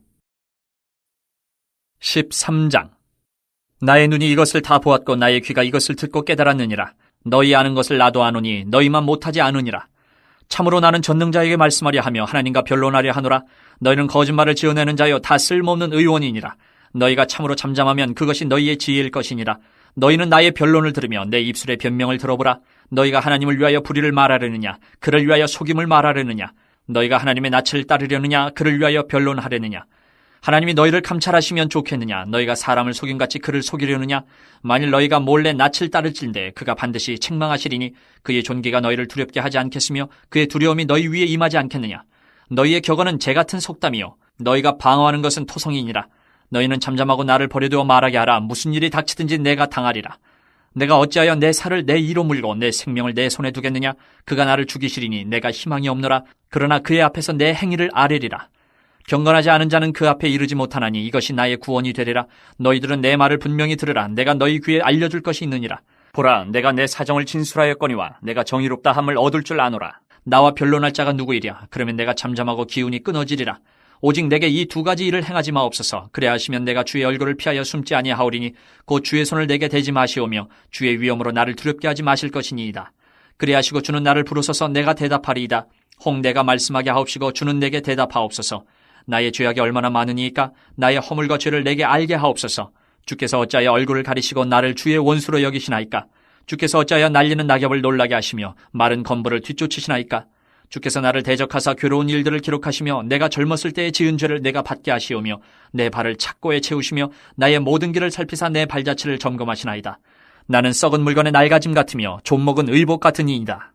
13장. 나의 눈이 이것을 다 보았고 나의 귀가 이것을 듣고 깨달았느니라. 너희 아는 것을 나도 아노니 너희만 못하지 않으니라. 참으로 나는 전능자에게 말씀하려 하며 하나님과 변론하려 하노라. 너희는 거짓말을 지어내는 자여 다 쓸모없는 의원이니라. 너희가 참으로 잠잠하면 그것이 너희의 지혜일 것이니라. 너희는 나의 변론을 들으며 내 입술의 변명을 들어보라. 너희가 하나님을 위하여 불의를 말하려느냐 그를 위하여 속임을 말하려느냐. 너희가 하나님의 낯을 따르려느냐 그를 위하여 변론하려느냐. 하나님이 너희를 감찰하시면 좋겠느냐. 너희가 사람을 속임같이 그를 속이려느냐. 만일 너희가 몰래 낯을 따를진대 그가 반드시 책망하시리니 그의 존귀가 너희를 두렵게 하지 않겠으며 그의 두려움이 너희 위에 임하지 않겠느냐. 너희의 격언은 재 같은 속담이요 너희가 방어하는 것은 토성이니라. 너희는 잠잠하고 나를 버려두어 말하게 하라. 무슨 일이 닥치든지 내가 당하리라. 내가 어찌하여 내 살을 내 이로 물고 내 생명을 내 손에 두겠느냐. 그가 나를 죽이시리니 내가 희망이 없노라. 그러나 그의 앞에서 내 행위를 아뢰리라. 경건하지 않은 자는 그 앞에 이르지 못하나니 이것이 나의 구원이 되리라. 너희들은 내 말을 분명히 들으라. 내가 너희 귀에 알려줄 것이 있느니라. 보라, 내가 내 사정을 진술하였거니와 내가 정의롭다 함을 얻을 줄 아노라. 나와 변론할 자가 누구이랴. 그러면 내가 잠잠하고 기운이 끊어지리라. 오직 내게 이 두 가지 일을 행하지 마옵소서. 그래 하시면 내가 주의 얼굴을 피하여 숨지 아니하오리니 곧 주의 손을 내게 대지 마시오며 주의 위엄으로 나를 두렵게 하지 마실 것이니이다. 그래 하시고 주는 나를 부르소서. 내가 대답하리이다. 혹 내가 말씀하게 하옵시고 주는 내게 대답하옵소서. 나의 죄악이 얼마나 많으니까 나의 허물과 죄를 내게 알게 하옵소서. 주께서 어찌하여 얼굴을 가리시고 나를 주의 원수로 여기시나이까. 주께서 어찌하여 날리는 낙엽을 놀라게 하시며 마른 건부를 뒤쫓으시나이까. 주께서 나를 대적하사 괴로운 일들을 기록하시며 내가 젊었을 때의 지은 죄를 내가 받게 하시오며 내 발을 착고에 채우시며 나의 모든 길을 살피사 내 발자취를 점검하시나이다. 나는 썩은 물건의 낡아짐 같으며 좀먹은 의복 같으니이다.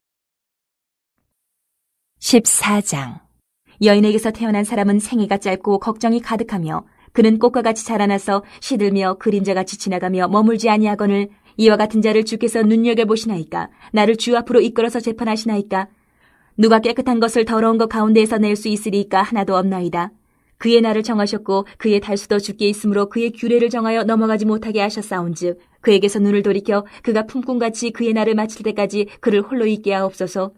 14장. 여인에게서 태어난 사람은 생애가 짧고 걱정이 가득하며 그는 꽃과 같이 자라나서 시들며 그림자같이 지나가며 머물지 아니하거늘 이와 같은 자를 주께서 눈여겨보시나이까. 나를 주 앞으로 이끌어서 재판하시나이까. 누가 깨끗한 것을 더러운 것 가운데에서 낼 수 있으리까. 하나도 없나이다. 그의 날을 정하셨고 그의 달수도 주께 있으므로 그의 규례를 정하여 넘어가지 못하게 하셨사온즉 그에게서 눈을 돌이켜 그가 품꾼같이 그의 날을 마칠 때까지 그를 홀로 있게 하옵소서.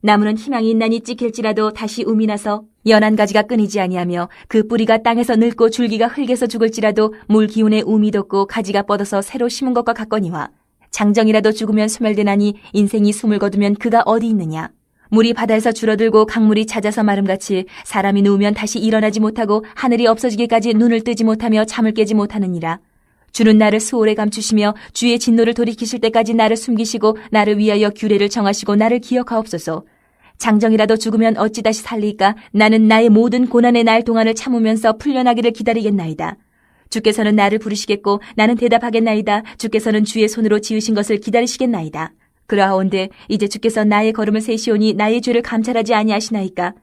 나무는 희망이 있나니 찍힐지라도 다시 움이 나서 연한 가지가 끊이지 아니하며 그 뿌리가 땅에서 늙고 줄기가 흙에서 죽을지라도 물 기운에 움이 돋고 가지가 뻗어서 새로 심은 것과 같거니와 장정이라도 죽으면 소멸되나니 인생이 숨을 거두면 그가 어디 있느냐. 물이 바다에서 줄어들고 강물이 잦아서 마름같이 사람이 누우면 다시 일어나지 못하고 하늘이 없어지기까지 눈을 뜨지 못하며 잠을 깨지 못하느니라. 주는 나를 수월에 감추시며 주의 진노를 돌이키실 때까지 나를 숨기시고 나를 위하여 규례를 정하시고 나를 기억하옵소서. 장정이라도 죽으면 어찌 다시 살리까? 나는 나의 모든 고난의 날 동안을 참으면서 풀려나기를 기다리겠나이다. 주께서는 나를 부르시겠고 나는 대답하겠나이다. 주께서는 주의 손으로 지으신 것을 기다리시겠나이다. 그러하온데 이제 주께서 나의 걸음을 세시오니 나의 죄를 감찰하지 아니하시나이까?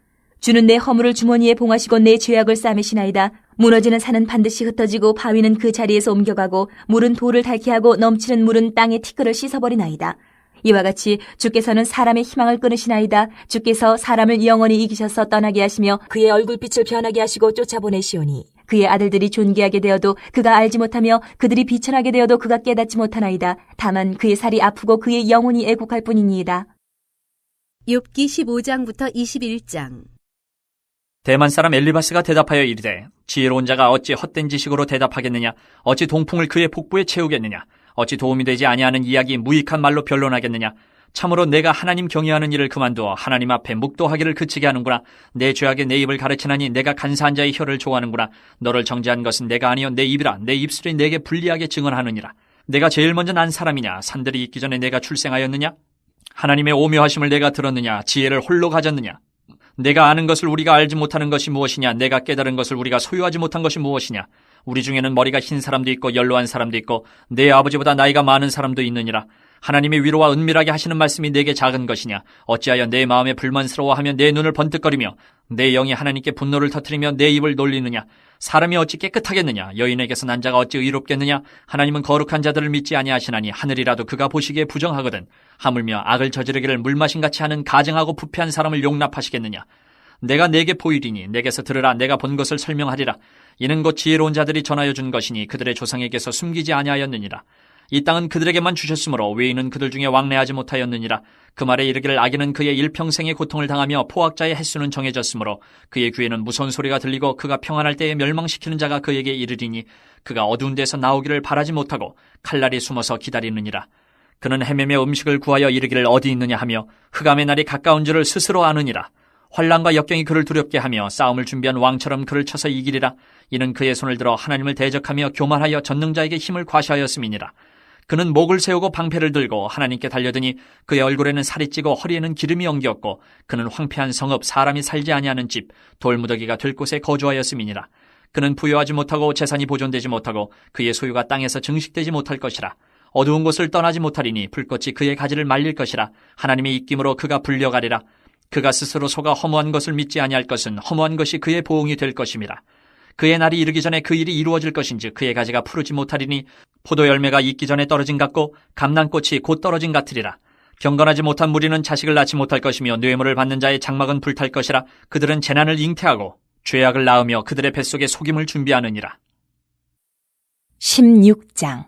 주는 내 허물을 주머니에 봉하시고 내 죄악을 싸매시나이다. 무너지는 산은 반드시 흩어지고 바위는 그 자리에서 옮겨가고 물은 돌을 닳게 하고 넘치는 물은 땅의 티끌을 씻어버리나이다. 이와 같이 주께서는 사람의 희망을 끊으시나이다. 주께서 사람을 영원히 이기셔서 떠나게 하시며 그의 얼굴빛을 변하게 하시고 쫓아보내시오니 그의 아들들이 존귀하게 되어도 그가 알지 못하며 그들이 비천하게 되어도 그가 깨닫지 못하나이다. 다만 그의 살이 아프고 그의 영혼이 애곡할 뿐이니이다. 욥기 15장부터 21장. 대만 사람 엘리바스가 대답하여 이르되 지혜로운 자가 어찌 헛된 지식으로 대답하겠느냐? 어찌 동풍을 그의 복부에 채우겠느냐? 어찌 도움이 되지 아니하는 이야기 무익한 말로 변론하겠느냐? 참으로 내가 하나님 경외하는 일을 그만두어 하나님 앞에 묵도하기를 그치게 하는구나. 내 죄악에 내 입을 가르치나니 내가 간사한 자의 혀를 좋아하는구나. 너를 정죄한 것은 내가 아니요 내 입이라. 내 입술이 내게 불리하게 증언하느니라. 내가 제일 먼저 난 사람이냐? 산들이 있기 전에 내가 출생하였느냐? 하나님의 오묘하심을 내가 들었느냐? 지혜를 홀로 가졌느냐? 내가 아는 것을 우리가 알지 못하는 것이 무엇이냐? 내가 깨달은 것을 우리가 소유하지 못한 것이 무엇이냐? 우리 중에는 머리가 흰 사람도 있고 연로한 사람도 있고 내 아버지보다 나이가 많은 사람도 있느니라. 하나님의 위로와 은밀하게 하시는 말씀이 내게 작은 것이냐? 어찌하여 내 마음에 불만스러워하며 내 눈을 번뜩거리며 내 영이 하나님께 분노를 터뜨리며 내 입을 놀리느냐? 사람이 어찌 깨끗하겠느냐? 여인에게서 난 자가 어찌 의롭겠느냐? 하나님은 거룩한 자들을 믿지 아니하시나니 하늘이라도 그가 보시기에 부정하거든. 하물며 악을 저지르기를 물마신같이 하는 가증하고 부패한 사람을 용납하시겠느냐? 내가 내게 보이리니 내게서 들으라. 내가 본 것을 설명하리라. 이는 곧 지혜로운 자들이 전하여 준 것이니 그들의 조상에게서 숨기지 아니하였느니라. 이 땅은 그들에게만 주셨으므로 외인은 그들 중에 왕래하지 못하였느니라. 그 말에 이르기를 악인은 그의 일평생의 고통을 당하며 포악자의 횟수는 정해졌으므로 그의 귀에는 무서운 소리가 들리고 그가 평안할 때에 멸망시키는 자가 그에게 이르리니 그가 어두운 데서 나오기를 바라지 못하고 칼날이 숨어서 기다리느니라. 그는 헤매며 음식을 구하여 이르기를 어디 있느냐 하며 흑암의 날이 가까운 줄을 스스로 아느니라. 환난과 역경이 그를 두렵게 하며 싸움을 준비한 왕처럼 그를 쳐서 이기리라. 이는 그의 손을 들어 하나님을 대적하며 교만하여 전능자에게 힘을 과시하였음이니라. 그는 목을 세우고 방패를 들고 하나님께 달려드니 그의 얼굴에는 살이 찌고 허리에는 기름이 엉겼고 그는 황폐한 성읍 사람이 살지 아니하는 집 돌무더기가 될 곳에 거주하였음이니라. 그는 부여하지 못하고 재산이 보존되지 못하고 그의 소유가 땅에서 증식되지 못할 것이라. 어두운 곳을 떠나지 못하리니 불꽃이 그의 가지를 말릴 것이라. 하나님의 입김으로 그가 불려가리라. 그가 스스로 속아 허무한 것을 믿지 아니할 것은 허무한 것이 그의 보응이 될 것임이라. 그의 날이 이르기 전에 그 일이 이루어질 것인지 그의 가지가 푸르지 못하리니 포도 열매가 익기 전에 떨어진 같고 감람꽃이 곧 떨어진 같으리라. 경건하지 못한 무리는 자식을 낳지 못할 것이며 뇌물을 받는 자의 장막은 불탈 것이라. 그들은 재난을 잉태하고 죄악을 낳으며 그들의 뱃속에 속임을 준비하느니라. 16장.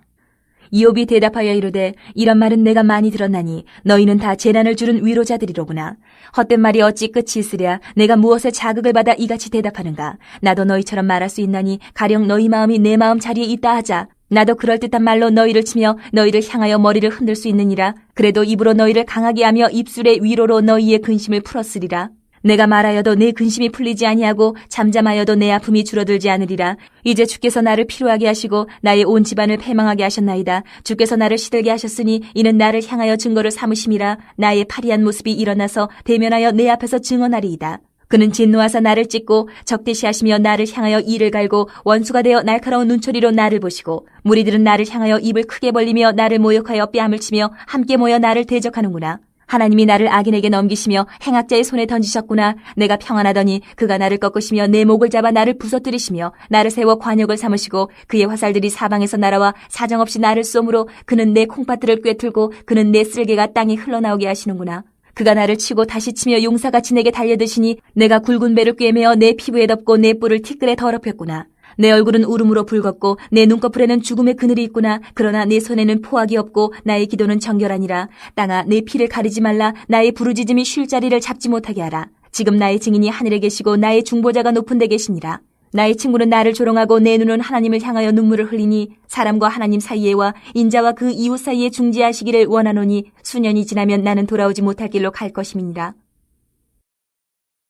이욥이 대답하여 이르되 이런 말은 내가 많이 들었나니 너희는 다 재난을 주는 위로자들이로구나. 헛된 말이 어찌 끝이 있으랴. 내가 무엇에 자극을 받아 이같이 대답하는가. 나도 너희처럼 말할 수 있나니 가령 너희 마음이 내 마음 자리에 있다 하자. 나도 그럴듯한 말로 너희를 치며 너희를 향하여 머리를 흔들 수 있느니라. 그래도 입으로 너희를 강하게 하며 입술의 위로로 너희의 근심을 풀었으리라. 내가 말하여도 내 근심이 풀리지 아니하고 잠잠하여도 내 아픔이 줄어들지 않으리라. 이제 주께서 나를 피로하게 하시고 나의 온 집안을 패망하게 하셨나이다. 주께서 나를 시들게 하셨으니 이는 나를 향하여 증거를 삼으심이라. 나의 파리한 모습이 일어나서 대면하여 내 앞에서 증언하리이다. 그는 진노하사 나를 찢고 적대시하시며 나를 향하여 이를 갈고 원수가 되어 날카로운 눈초리로 나를 보시고 무리들은 나를 향하여 입을 크게 벌리며 나를 모욕하여 뺨을 치며 함께 모여 나를 대적하는구나. 하나님이 나를 악인에게 넘기시며 행악자의 손에 던지셨구나. 내가 평안하더니 그가 나를 꺾으시며 내 목을 잡아 나를 부서뜨리시며 나를 세워 관역을 삼으시고 그의 화살들이 사방에서 날아와 사정없이 나를 쏘므로 그는 내 콩팥들을 꿰뚫고 그는 내 쓸개가 땅에 흘러나오게 하시는구나. 그가 나를 치고 다시 치며 용사같이 내게 달려드시니 내가 굵은 배를 꿰매어 내 피부에 덮고 내 뿔을 티끌에 더럽혔구나. 내 얼굴은 울음으로 붉었고 내 눈꺼풀에는 죽음의 그늘이 있구나. 그러나 내 손에는 포악이 없고 나의 기도는 정결하니라. 땅아 내 피를 가리지 말라. 나의 부르짖음이 쉴 자리를 잡지 못하게 하라. 지금 나의 증인이 하늘에 계시고 나의 중보자가 높은 데 계시니라. 나의 친구는 나를 조롱하고 내 눈은 하나님을 향하여 눈물을 흘리니 사람과 하나님 사이에와 인자와 그 이웃 사이에 중재하시기를 원하노니 수년이 지나면 나는 돌아오지 못할 길로 갈 것임이니라.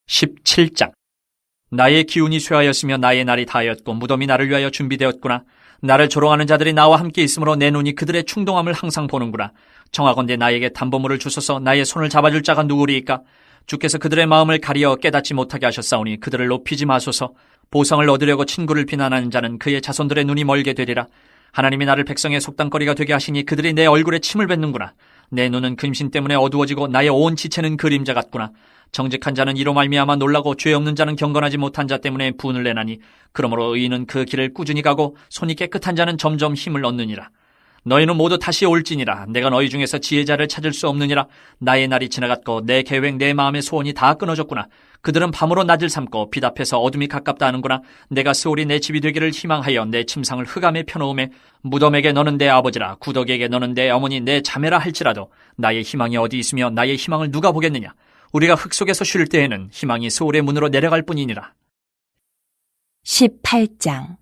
17장. 나의 기운이 쇠하였으며 나의 날이 다하였고 무덤이 나를 위하여 준비되었구나. 나를 조롱하는 자들이 나와 함께 있으므로 내 눈이 그들의 충동함을 항상 보는구나. 청하건대 나에게 담보물을 주소서. 나의 손을 잡아줄 자가 누구리이까? 주께서 그들의 마음을 가리어 깨닫지 못하게 하셨사오니 그들을 높이지 마소서. 보상을 얻으려고 친구를 비난하는 자는 그의 자손들의 눈이 멀게 되리라. 하나님이 나를 백성의 속담거리가 되게 하시니 그들이 내 얼굴에 침을 뱉는구나. 내 눈은 근심 때문에 어두워지고 나의 온 지체는 그림자 같구나. 정직한 자는 이로 말미암아 놀라고 죄 없는 자는 경건하지 못한 자 때문에 분을 내나니 그러므로 의인은 그 길을 꾸준히 가고 손이 깨끗한 자는 점점 힘을 얻느니라. 너희는 모두 다시 올지니라. 내가 너희 중에서 지혜자를 찾을 수 없느니라. 나의 날이 지나갔고 내 계획 내 마음의 소원이 다 끊어졌구나. 그들은 밤으로 낮을 삼고 빛 앞에서 어둠이 가깝다 하는구나. 내가 스올이 내 집이 되기를 희망하여 내 침상을 흑암에 펴놓음에 무덤에게 너는 내 아버지라 구덕에게 너는 내 어머니 내 자매라 할지라도 나의 희망이 어디 있으며 나의 희망을 누가 보겠느냐. 우리가 흙 속에서 쉴 때에는 희망이 스올의 문으로 내려갈 뿐이니라. 18장.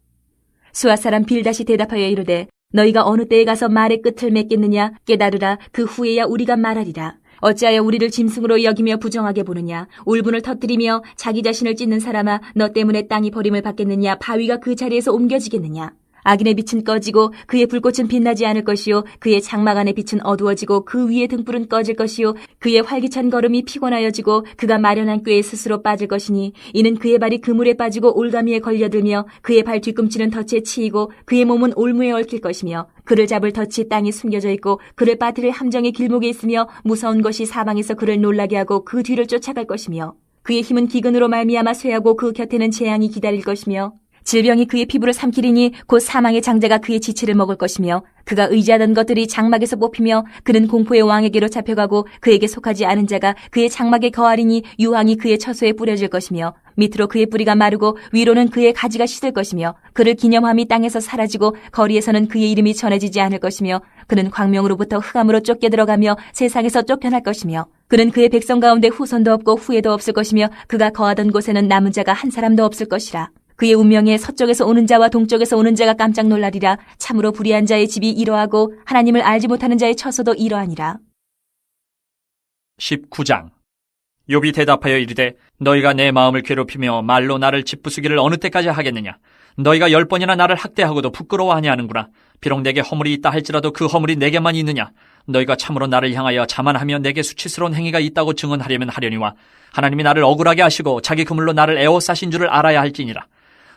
수아 사람 빌닷이 대답하여 이르되 너희가 어느 때에 가서 말의 끝을 맺겠느냐. 깨달으라. 그 후에야 우리가 말하리라. 어찌하여 우리를 짐승으로 여기며 부정하게 보느냐. 울분을 터뜨리며 자기 자신을 찢는 사람아, 너 때문에 땅이 버림을 받겠느냐. 바위가 그 자리에서 옮겨지겠느냐. 악인의 빛은 꺼지고 그의 불꽃은 빛나지 않을 것이요 그의 장막 안의 빛은 어두워지고 그 위의 등불은 꺼질 것이요 그의 활기찬 걸음이 피곤하여지고 그가 마련한 꾀에 스스로 빠질 것이니 이는 그의 발이 그물에 빠지고 올가미에 걸려들며 그의 발 뒤꿈치는 덫에 치이고 그의 몸은 올무에 얽힐 것이며 그를 잡을 덫이 땅에 숨겨져 있고 그를 빠뜨릴 함정이 길목에 있으며 무서운 것이 사방에서 그를 놀라게 하고 그 뒤를 쫓아갈 것이며 그의 힘은 기근으로 말미암아 쇠하고 그 곁에는 재앙이 기다릴 것이며 질병이 그의 피부를 삼키리니 곧 사망의 장자가 그의 지체를 먹을 것이며 그가 의지하던 것들이 장막에서 뽑히며 그는 공포의 왕에게로 잡혀가고 그에게 속하지 않은 자가 그의 장막에 거하리니 유황이 그의 처소에 뿌려질 것이며 밑으로 그의 뿌리가 마르고 위로는 그의 가지가 시들 것이며 그를 기념함이 땅에서 사라지고 거리에서는 그의 이름이 전해지지 않을 것이며 그는 광명으로부터 흑암으로 쫓겨 들어가며 세상에서 쫓겨날 것이며 그는 그의 백성 가운데 후손도 없고 후회도 없을 것이며 그가 거하던 곳에는 남은 자가 한 사람도 없을 것이라. 그의 운명에 서쪽에서 오는 자와 동쪽에서 오는 자가 깜짝 놀라리라. 참으로 불의한 자의 집이 이러하고 하나님을 알지 못하는 자의 처소도 이러하니라. 19장. 욥이 대답하여 이르되 너희가 내 마음을 괴롭히며 말로 나를 짓부수기를 어느 때까지 하겠느냐. 너희가 10번이나 나를 학대하고도 부끄러워하냐 하는구나. 비록 내게 허물이 있다 할지라도 그 허물이 내게만 있느냐. 너희가 참으로 나를 향하여 자만하며 내게 수치스러운 행위가 있다고 증언하려면 하려니와 하나님이 나를 억울하게 하시고 자기 그물로 나를 에워싸신 줄을 알아야 할지니라.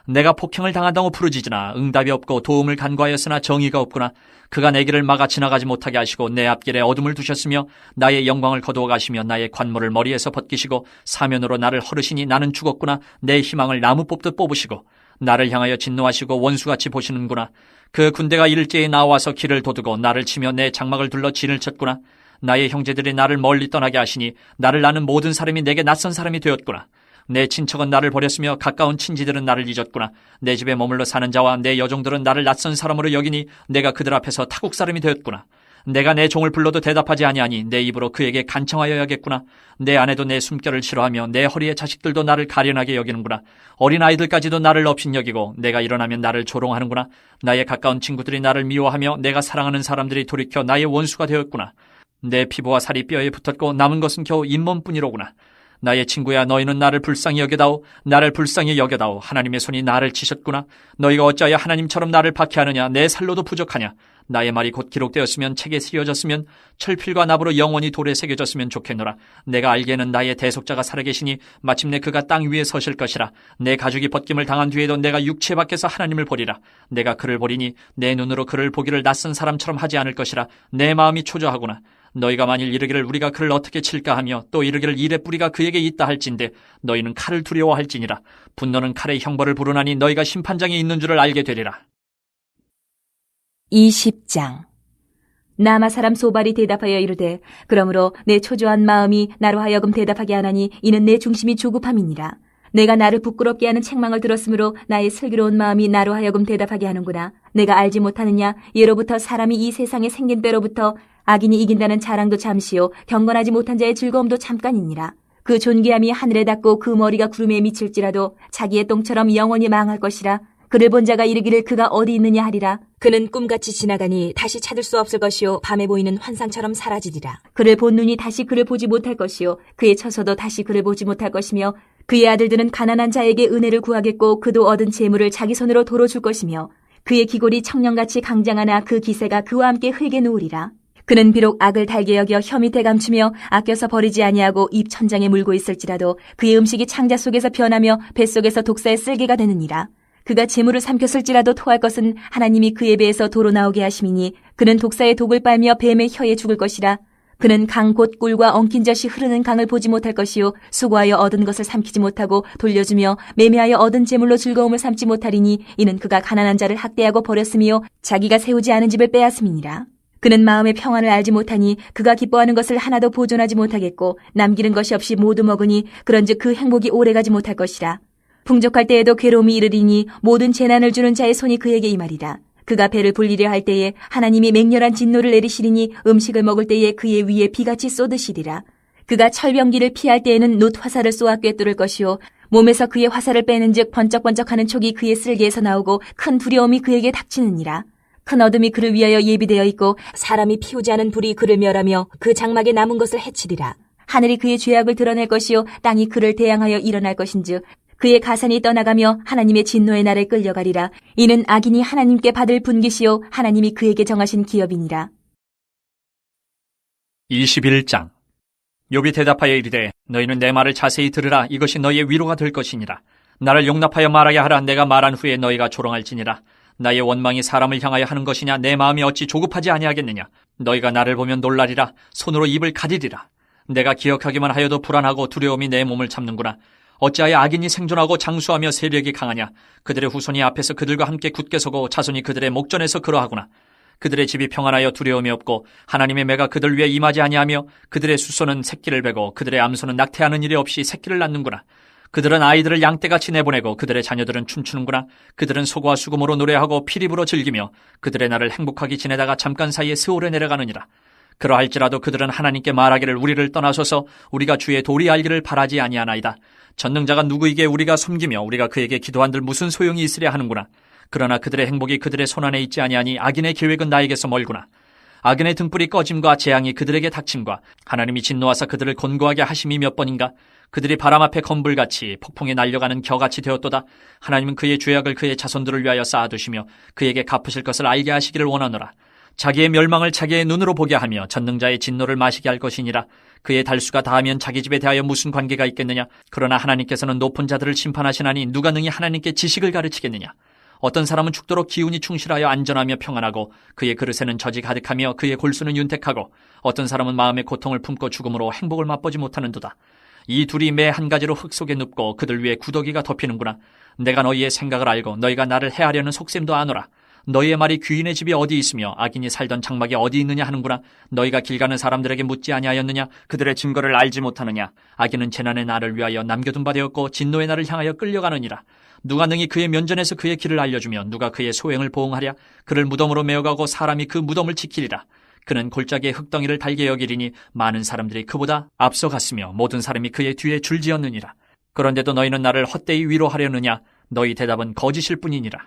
내가 폭행을 당한다고 부르짖으나 응답이 없고 도움을 간구하였으나 정의가 없구나. 그가 내 길을 막아 지나가지 못하게 하시고 내 앞길에 어둠을 두셨으며 나의 영광을 거두어 가시며 나의 관모를 머리에서 벗기시고 사면으로 나를 허르시니 나는 죽었구나. 내 희망을 나무 뽑듯 뽑으시고 나를 향하여 진노하시고 원수같이 보시는구나. 그 군대가 일제히 나와서 길을 도두고 나를 치며 내 장막을 둘러 진을 쳤구나. 나의 형제들이 나를 멀리 떠나게 하시니 나를 아는 모든 사람이 내게 낯선 사람이 되었구나. 내 친척은 나를 버렸으며 가까운 친지들은 나를 잊었구나. 내 집에 머물러 사는 자와 내 여종들은 나를 낯선 사람으로 여기니 내가 그들 앞에서 타국 사람이 되었구나. 내가 내 종을 불러도 대답하지 아니하니 내 입으로 그에게 간청하여야겠구나. 내 아내도 내 숨결을 싫어하며 내 허리의 자식들도 나를 가련하게 여기는구나. 어린아이들까지도 나를 업신여기고 내가 일어나면 나를 조롱하는구나. 나의 가까운 친구들이 나를 미워하며 내가 사랑하는 사람들이 돌이켜 나의 원수가 되었구나. 내 피부와 살이 뼈에 붙었고 남은 것은 겨우 잇몸뿐이로구나. 나의 친구야, 너희는 나를 불쌍히 여겨다오. 나를 불쌍히 여겨다오. 하나님의 손이 나를 치셨구나. 너희가 어찌하여 하나님처럼 나를 박해하느냐. 내 살로도 부족하냐. 나의 말이 곧 기록되었으면 책에 쓰여졌으면 철필과 납으로 영원히 돌에 새겨졌으면 좋겠노라. 내가 알기에는 나의 대속자가 살아계시니 마침내 그가 땅 위에 서실 것이라. 내 가죽이 벗김을 당한 뒤에도 내가 육체 밖에서 하나님을 보리라. 내가 그를 보리니 내 눈으로 그를 보기를 낯선 사람처럼 하지 않을 것이라. 내 마음이 초조하구나. 너희가 만일 이르기를 우리가 그를 어떻게 칠까 하며 또 이르기를 일의 뿌리가 그에게 있다 할진대 너희는 칼을 두려워할지니라. 분노는 칼의 형벌을 부르나니 너희가 심판장에 있는 줄을 알게 되리라. 20장. 나마 사람 소발이 대답하여 이르되 그러므로 내 초조한 마음이 나로 하여금 대답하게 하나니 이는 내 중심이 조급함이니라. 내가 나를 부끄럽게 하는 책망을 들었으므로 나의 슬기로운 마음이 나로 하여금 대답하게 하는구나. 내가 알지 못하느냐. 예로부터 사람이 이 세상에 생긴 때로부터 악인이 이긴다는 자랑도 잠시요 경건하지 못한 자의 즐거움도 잠깐이니라. 그 존귀함이 하늘에 닿고 그 머리가 구름에 미칠지라도 자기의 똥처럼 영원히 망할 것이라. 그를 본 자가 이르기를 그가 어디 있느냐 하리라. 그는 꿈같이 지나가니 다시 찾을 수 없을 것이요 밤에 보이는 환상처럼 사라지리라. 그를 본 눈이 다시 그를 보지 못할 것이요 그의 처소도 다시 그를 보지 못할 것이며 그의 아들들은 가난한 자에게 은혜를 구하겠고 그도 얻은 재물을 자기 손으로 도로 줄 것이며 그의 기골이 청년같이 강장하나 그 기세가 그와 함께 흙에 누우리라. 그는 비록 악을 달게 여겨 혀 밑에 감추며 아껴서 버리지 아니하고 입 천장에 물고 있을지라도 그의 음식이 창자 속에서 변하며 뱃속에서 독사의 쓸개가 되느니라. 그가 재물을 삼켰을지라도 토할 것은 하나님이 그의 배에서 도로 나오게 하심이니 그는 독사의 독을 빨며 뱀의 혀에 죽을 것이라. 그는 강 곧 꿀과 엉킨 젖이 흐르는 강을 보지 못할 것이요 수고하여 얻은 것을 삼키지 못하고 돌려주며 매매하여 얻은 재물로 즐거움을 삼지 못하리니 이는 그가 가난한 자를 학대하고 버렸으며 자기가 세우지 않은 집을 빼앗음이니라. 그는 마음의 평안을 알지 못하니 그가 기뻐하는 것을 하나도 보존하지 못하겠고 남기는 것이 없이 모두 먹으니 그런즉 그 행복이 오래가지 못할 것이라. 풍족할 때에도 괴로움이 이르리니 모든 재난을 주는 자의 손이 그에게 임하리라. 그가 배를 불리려 할 때에 하나님이 맹렬한 진노를 내리시리니 음식을 먹을 때에 그의 위에 비같이 쏟으시리라. 그가 철병기를 피할 때에는 놋 화살을 쏘아 꿰뚫을 것이요 몸에서 그의 화살을 빼는즉 번쩍번쩍하는 촉이 그의 쓸개에서 나오고 큰 두려움이 그에게 닥치느니라. 큰 어둠이 그를 위하여 예비되어 있고 사람이 피우지 않은 불이 그를 멸하며 그 장막에 남은 것을 해치리라. 하늘이 그의 죄악을 드러낼 것이요 땅이 그를 대항하여 일어날 것인즉 그의 가산이 떠나가며 하나님의 진노의 날에 끌려가리라. 이는 악인이 하나님께 받을 분깃이요 하나님이 그에게 정하신 기업이니라. 21장. 욥이 대답하여 이르되 너희는 내 말을 자세히 들으라. 이것이 너희의 위로가 될 것이니라. 나를 용납하여 말하게 하라. 내가 말한 후에 너희가 조롱할지니라. 나의 원망이 사람을 향하여 하는 것이냐? 내 마음이 어찌 조급하지 아니하겠느냐? 너희가 나를 보면 놀라리라. 손으로 입을 가리리라. 내가 기억하기만 하여도 불안하고 두려움이 내 몸을 잡는구나. 어찌하여 악인이 생존하고 장수하며 세력이 강하냐? 그들의 후손이 앞에서 그들과 함께 굳게 서고 자손이 그들의 목전에서 그러하구나. 그들의 집이 평안하여 두려움이 없고 하나님의 매가 그들 위에 임하지 아니하며 그들의 수소는 새끼를 베고 그들의 암소는 낙태하는 일이 없이 새끼를 낳는구나. 그들은 아이들을 양떼같이 내보내고 그들의 자녀들은 춤추는구나. 그들은 소고와 수금으로 노래하고 피립으로 즐기며 그들의 날을 행복하게 지내다가 잠깐 사이에 스올에 내려가느니라. 그러할지라도 그들은 하나님께 말하기를 우리를 떠나소서 우리가 주의 도리 알기를 바라지 아니하나이다. 전능자가 누구에게 우리가 섬기며 우리가 그에게 기도한들 무슨 소용이 있으랴 하는구나. 그러나 그들의 행복이 그들의 손안에 있지 아니하니 악인의 계획은 나에게서 멀구나. 악인의 등불이 꺼짐과 재앙이 그들에게 닥침과 하나님이 진노하사 그들을 곤고하게 하심이 몇 번인가. 그들이 바람 앞에 건불같이 폭풍에 날려가는 겨같이 되었도다. 하나님은 그의 죄악을 그의 자손들을 위하여 쌓아두시며 그에게 갚으실 것을 알게 하시기를 원하노라. 자기의 멸망을 자기의 눈으로 보게 하며 전능자의 진노를 마시게 할 것이니라. 그의 달수가 다하면 자기 집에 대하여 무슨 관계가 있겠느냐. 그러나 하나님께서는 높은 자들을 심판하시나니 누가 능히 하나님께 지식을 가르치겠느냐. 어떤 사람은 죽도록 기운이 충실하여 안전하며 평안하고 그의 그릇에는 젖이 가득하며 그의 골수는 윤택하고 어떤 사람은 마음의 고통을 품고 죽음으로 행복을 맛보지 못하는도다. 이 둘이 매 한 가지로 흙 속에 눕고 그들 위에 구더기가 덮이는구나. 내가 너희의 생각을 알고 너희가 나를 해하려는 속셈도 아노라. 너희의 말이 귀인의 집이 어디 있으며 악인이 살던 장막이 어디 있느냐 하는구나. 너희가 길 가는 사람들에게 묻지 아니하였느냐? 그들의 증거를 알지 못하느냐? 악인은 재난의 날을 위하여 남겨둔 바 되었고 진노의 날을 향하여 끌려가느니라. 누가 능히 그의 면전에서 그의 길을 알려주며 누가 그의 소행을 보응하랴? 그를 무덤으로 메어가고 사람이 그 무덤을 지키리라. 그는 골짜기의 흙덩이를 달게 여기리니 많은 사람들이 그보다 앞서갔으며 모든 사람이 그의 뒤에 줄지었느니라. 그런데도 너희는 나를 헛되이 위로하려느냐? 너희 대답은 거짓일 뿐이니라.